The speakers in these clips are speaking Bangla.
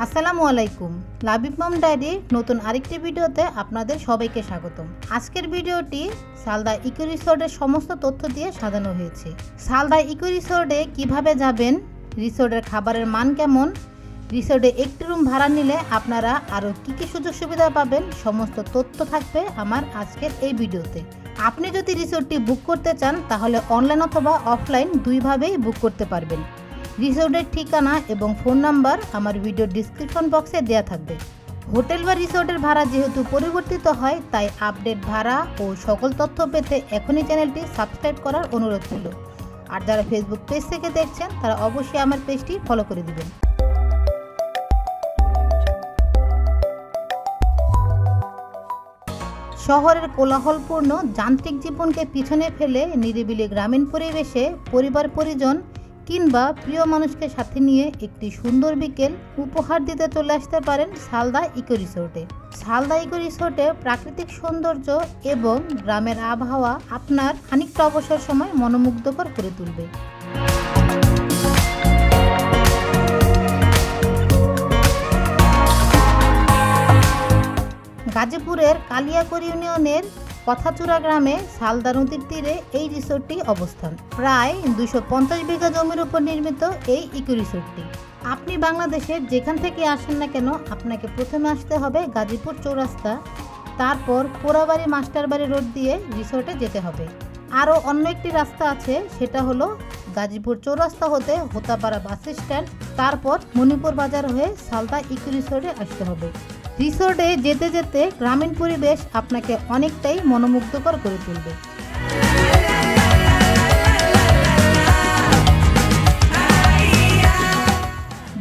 আসসালামু আলাইকুম। লাবিব মম ডায়েরির নতুন আরেকটি ভিডিওতে আপনাদের সবাইকে স্বাগতম। আজকের ভিডিওটি সালদা ইকো রিসোর্টের সমস্ত তথ্য দিয়ে সাজানো হয়েছে। সালদা ইকো রিসোর্টে কিভাবে যাবেন, রিসোর্টের খাবারের মান কেমন, রিসোর্টে একটি রুম ভাড়া নিলে আপনারা আরও কী কী সুযোগ সুবিধা পাবেন, সমস্ত তথ্য থাকবে আমার আজকের এই ভিডিওতে। আপনি যদি রিসোর্টটি বুক করতে চান তাহলে অনলাইন অথবা অফলাইন দুইভাবেই বুক করতে পারবেন। রিসোর্টের ঠিকানা এবং ফোন নাম্বার আমার ভিডিওর ডিসক্রিপশন বক্সে দেওয়া থাকবে। হোটেল বা রিসোর্টের ভাড়া যেহেতু পরিবর্তিত হয়, তাই আপডেট ভাড়া ও সকল তথ্য পেতে এখনই চ্যানেলটি সাবস্ক্রাইব করার অনুরোধ রইল। আর যারা ফেসবুক পেজ থেকে দেখছেন তারা অবশ্যই আমার পেজটি ফলো করে দিবেন। শহরের কোলাহলপূর্ণ যান্ত্রিক জীবনকে পিছনে ফেলে নিরিবিলি গ্রামীণ পরিবেশে পরিবার পরিজন কিংবা প্রিয় মানুষকে সাথে নিয়ে একটি সুন্দর বিকেল উপহার দিতে চলে আসতে পারেন সালদা ইকো রিসোর্টে। সালদা ইকো রিসোর্টে প্রাকৃতিক সৌন্দর্য এবং গ্রামের আবহাওয়া আপনার খানিকটা অবসর সময় মনোমুগ্ধকর করে তুলবে। গাজীপুরের কালিয়াকৈর ইউনিয়নের কথাচূড়া গ্রামে সালদা নদীর তীরে এই রিসোর্টটি অবস্থান। প্রায় 250 বিঘা জমির উপর নির্মিত এই ইকো রিসোর্টটি। আপনি বাংলাদেশের যেখান থেকে আসেন না কেন, আপনাকে প্রথমে আসতে হবে গাজীপুর চৌরাস্তা, তারপর পোড়াবাড়ি মাস্টারবাড়ি রোড দিয়ে রিসোর্টে যেতে হবে। আরও অন্য একটি রাস্তা আছে, সেটা হলো গাজীপুর চৌরাস্তা হতে হোতাপাড়া বাস স্ট্যান্ড, তারপর মণিপুর বাজার হয়ে সালদা ইকো রিসোর্টে আসতে হবে। রিসোর্টে যেতে যেতে গ্রামীণ পরিবেশ আপনাকে অনেকটাই মনোমুগ্ধকর করে তুলবে।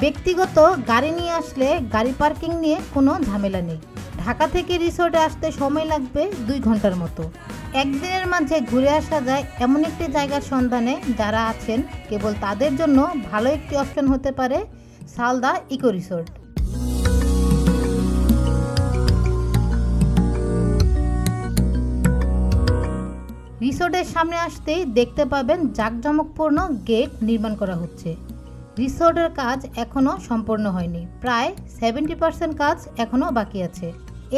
ব্যক্তিগত গাড়ি নিয়ে আসলে গাড়ি পার্কিং নিয়ে কোনো ঝামেলা নেই। ঢাকা থেকে রিসোর্টে আসতে সময় লাগবে 2 ঘন্টার মতো। একদিনের মাঝে ঘুরে আসা যায় এমন একটি জায়গার সন্ধানে যারা আছেন, কেবল তাদের জন্য ভালো একটি অপশন হতে পারে সালদা ইকো রিসোর্ট। রিসোর্টের সামনে আসতেই দেখতে পাবেন জাঁকজমকপূর্ণ গেট নির্মাণ করা হচ্ছে। রিসোর্টের কাজ এখনও সম্পূর্ণ হয়নি, প্রায় 70% কাজ এখনও বাকি আছে।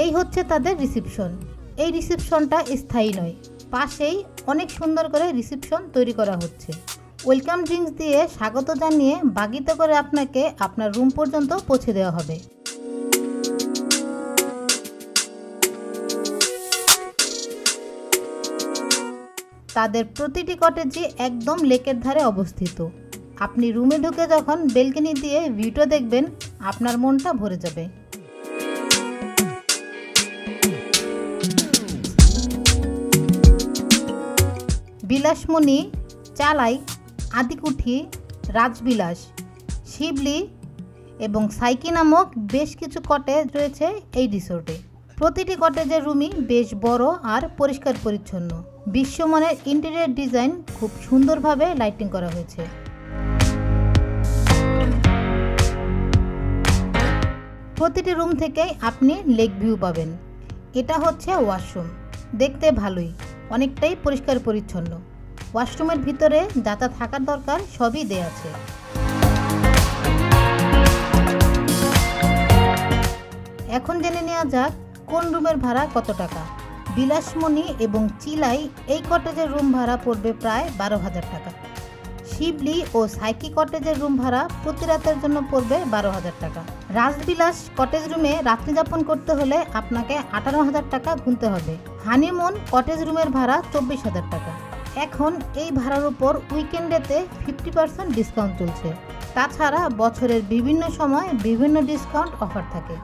এই হচ্ছে তাদের রিসেপশন। এই রিসেপশনটা স্থায়ী নয়, পাশেই অনেক সুন্দর করে রিসেপশন তৈরি করা হচ্ছে। ওয়েলকাম ড্রিঙ্কস দিয়ে স্বাগত জানিয়ে বাগিতে করে আপনাকে আপনার রুম পর্যন্ত পৌঁছে দেওয়া হবে। তাদের প্রতিটি কটেজই একদম লেকের ধারে অবস্থিত। আপনি রুমে ঢুকে যখন বেলকনি দিয়ে ভিউটা দেখবেন, আপনার মনটা ভরে যাবে। বিলাসমণি, চালাই, আদিকুঠি, রাজবিলাস, শিবলি এবং সাইকি নামক বেশ কিছু কটেজ রয়েছে এই রিসোর্টে। প্রতিটি কটেজের রুমই বেশ বড় আর পরিষ্কার পরিচ্ছন্ন। বিশ্বমানের ইন্টেরিয়র ডিজাইন খুব সুন্দরভাবে লাইটিং করা হয়েছে। প্রতিটি রুম থেকেই আপনি লেক ভিউ পাবেন। এটা হচ্ছে ওয়াশরুম, দেখতে ভালোই, অনেকটাই পরিষ্কার পরিচ্ছন্ন। ওয়াশরুমের ভিতরে যা যা থাকার দরকার সবই দেয়া আছে। এখন জেনে নেওয়া যাক কোন রুমের ভাড়া কত টাকা। বিলাসমণি এবং চিলাই এই কটেজের রুম ভাড়া পড়বে প্রায় 12,000 টাকা। শিবলি ও সাইকি কটেজের রুম ভাড়া প্রতি রাতের জন্য পড়বে 12,000 টাকা। রাজবিলাস কটেজ রুমে রাত্রি যাপন করতে হলে আপনাকে 18,000 টাকা গুনতে হবে। হানিমুন কটেজ রুমের ভাড়া 24,000 টাকা। এখন এই ভাড়ার উপর উইকেন্ডেতে 50% ডিসকাউন্ট চলছে। তাছাড়া বছরের বিভিন্ন সময় বিভিন্ন ডিসকাউন্ট অফার থাকে।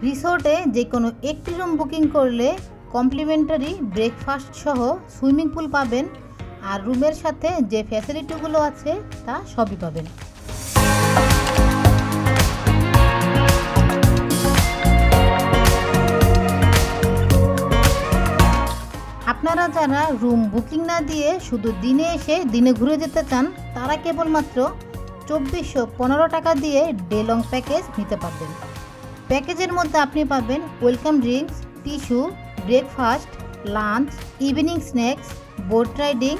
রিসোর্টে যে কোনো একটি রুম বুকিং করলে কমপ্লিমেন্টারি ব্রেকফাস্ট সহ সুইমিং পুল পাবেন, আর রুমের সাথে যে ফ্যাসিলিটিগুলো আছে তা সবই পাবেন। আপনারা যারা রুম বুকিং না দিয়ে শুধু দিনে এসে দিনে ঘুরে যেতে চান, তারা কেবলমাত্র 2415 টাকা দিয়ে ডে লং প্যাকেজ নিতে পারবেন। প্যাকেজের মধ্যে আপনি পাবেন welcome drinks, tissue, breakfast, lunch, evening snacks, boat riding,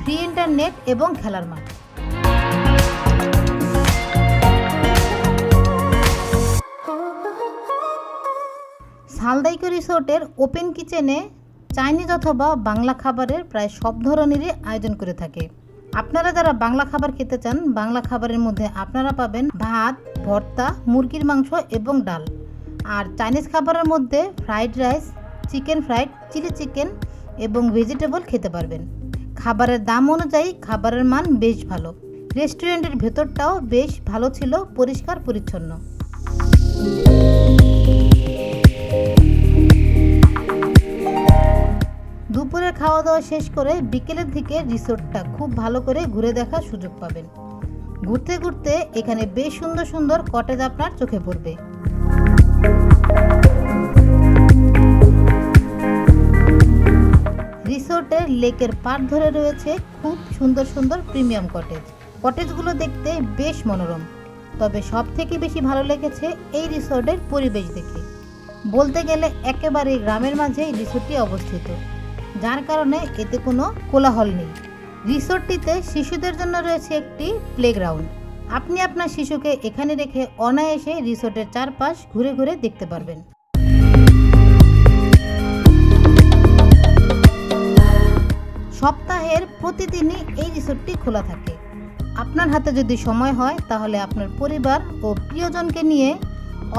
free internet এবং খেলার মাঠ। সালদা ইকো রিসোর্টের ওপেন কিচেনে চাইনিজ অথবা বাংলা খাবারের প্রায় সব ধরনেরই আয়োজন করে থাকে। আপনারা যারা বাংলা খাবার খেতে চান, বাংলা খাবারের মধ্যে আপনারা পাবেন ভাত, ভর্তা, মুরগির মাংস এবং ডাল। আর চাইনিজ খাবারের মধ্যে fried rice, chicken fried, chilli chicken এবং ভেজিটেবল খেতে পারবেন। খাবারের দাম অনুযায়ী খাবারের মান বেশ ভালো। রেস্টুরেন্টের ভেতরটাও বেশ ভালো ছিল, পরিষ্কার পরিচ্ছন্ন। দুপুরের খাওয়া দাওয়া শেষ করে বিকেলের দিকে রিসোর্টটা খুব ভালো করে ঘুরে দেখার সুযোগ পাবেন। ঘুরতে ঘুরতে এখানে বেশ সুন্দর সুন্দর কটেজ আপনার চোখে পড়বে। রিসোর্টের লেকের পাড় ধরে রয়েছে খুব সুন্দর সুন্দর প্রিমিয়াম কটেজ। কটেজগুলো দেখতে বেশ মনোরম। তবে সব থেকে বেশি ভালো লেগেছে এই রিসোর্টের পরিবেশ দেখে। বলতে গেলে একেবারে গ্রামের মাঝে রিসোর্টটি অবস্থিত, যার কারণে এতে কোনো কোলাহল নেই। রিসোর্টটিতে শিশুদের জন্য রয়েছে একটি প্লেগ্রাউন্ড। আপনি আপনার শিশুকে এখানে রেখে অনায়াসে রিসোর্টের চারপাশ ঘুরে ঘুরে দেখতে পারবেন। সপ্তাহের প্রতিদিনই এই রিসোর্টটি খোলা থাকে। আপনার হাতে যদি সময় হয় তাহলে আপনার পরিবার ও প্রিয়জনকে নিয়ে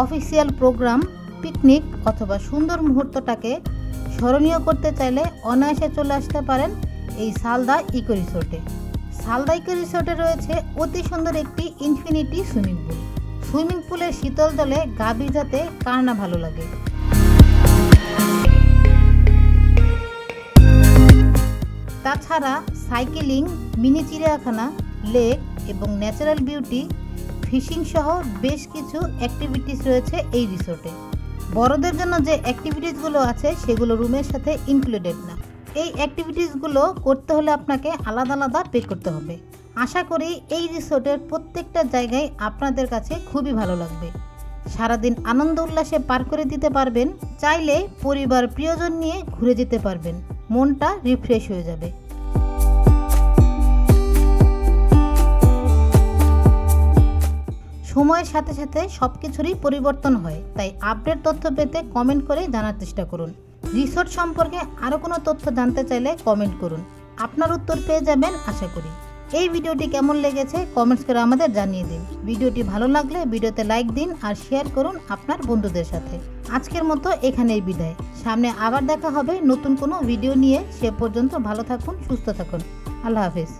অফিসিয়াল প্রোগ্রাম, পিকনিক অথবা সুন্দর মুহূর্তটাকে স্মরণীয় করতে চাইলে অনায়াসে চলে আসতে পারেন এই সালদা ইকো রিসোর্টে। সালদা ইকো রিসোর্টে রয়েছে অতি সুন্দর একটি ইনফিনিটি সুইমিং পুল। সুইমিং পুলের শীতল জলে গা ভিজাতে কার না ভালো লাগে। তাছাড়া সাইকেলিং, মিনি চিড়িয়াখানা, লেক এবং ন্যাচারাল বিউটি, ফিশিং সহ বেশ কিছু অ্যাক্টিভিটিস রয়েছে এই রিসোর্টে। বড়দের জন্য যে অ্যাক্টিভিটিসগুলো আছে সেগুলো রুমের সাথে ইনক্লুডেড না। এই অ্যাক্টিভিটিসগুলো করতে হলে আপনাকে আলাদা আলাদা পে করতে হবে। আশা করি এই রিসোর্টের প্রত্যেকটা জায়গায় আপনাদের কাছে খুবই ভালো লাগবে। সারাদিন আনন্দ উল্লাসে পার করে দিতে পারবেন। চাইলে পরিবার প্রিয়জন নিয়ে ঘুরে যেতে পারবেন, মনটা রিফ্রেশ হয়ে যাবে। সময়ের সাথে সাথে সব কিছুরই পরিবর্তন হয়, তাই আপডেট তথ্য পেতে কমেন্ট করে জানার চেষ্টা করুন। রিসোর্ট সম্পর্কে আরও কোনো তথ্য জানতে চাইলে কমেন্ট করুন, আপনার উত্তর পেয়ে যাবেন আশা করি। এই ভিডিওটি কেমন লেগেছে কমেন্টস করে আমাদের জানিয়ে দিন। ভিডিওটি ভালো লাগলে ভিডিওতে লাইক দিন আর শেয়ার করুন আপনার বন্ধুদের সাথে। আজকের মতো এখানেই বিদায়। সামনে আবার দেখা হবে নতুন কোনো ভিডিও নিয়ে। সে পর্যন্ত ভালো থাকুন, সুস্থ থাকুন। আল্লাহ হাফেজ।